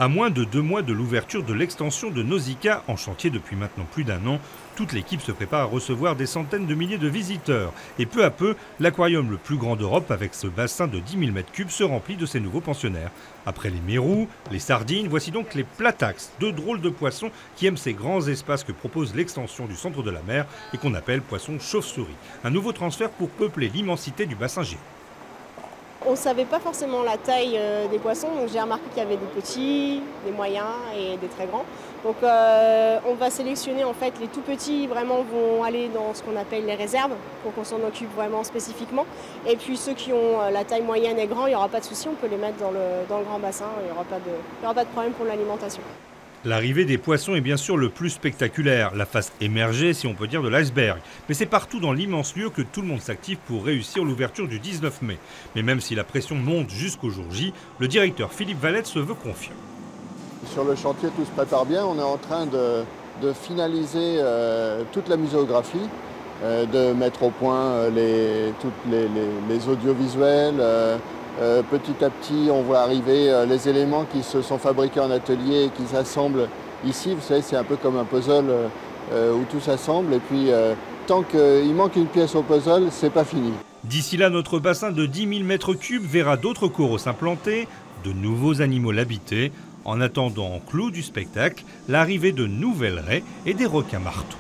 À moins de 2 mois de l'ouverture de l'extension de Nausicaa, en chantier depuis maintenant plus d'1 an, toute l'équipe se prépare à recevoir des centaines de milliers de visiteurs. Et peu à peu, l'aquarium le plus grand d'Europe, avec ce bassin de 10 000 m3, se remplit de ces nouveaux pensionnaires. Après les mérous, les sardines, voici donc les platax, 2 drôles de poissons qui aiment ces grands espaces que propose l'extension du centre de la mer et qu'on appelle poissons chauve-souris. Un nouveau transfert pour peupler l'immensité du bassin géant. On ne savait pas forcément la taille des poissons, donc j'ai remarqué qu'il y avait des petits, des moyens et des très grands. Donc on va sélectionner en fait les tout petits, vraiment vont aller dans ce qu'on appelle les réserves, pour qu'on s'en occupe vraiment spécifiquement. Et puis ceux qui ont la taille moyenne et grand, il n'y aura pas de souci, on peut les mettre dans le grand bassin, il n'y aura pas de problème pour l'alimentation. L'arrivée des poissons est bien sûr le plus spectaculaire, la face émergée si on peut dire de l'iceberg. Mais c'est partout dans l'immense lieu que tout le monde s'active pour réussir l'ouverture du 19 mai. Mais même si la pression monte jusqu'au jour J, le directeur Philippe Valette se veut confiant. Sur le chantier, tout se prépare bien. On est en train de finaliser toute la muséographie, de mettre au point tous les audiovisuels. Petit à petit, on voit arriver les éléments qui se sont fabriqués en atelier et qui s'assemblent ici. Vous savez, c'est un peu comme un puzzle où tout s'assemble. Et puis, tant qu'il manque une pièce au puzzle, c'est pas fini. D'ici là, notre bassin de 10 000 m3 verra d'autres coraux s'implanter, de nouveaux animaux l'habiter, en attendant en clou du spectacle l'arrivée de nouvelles raies et des requins marteaux.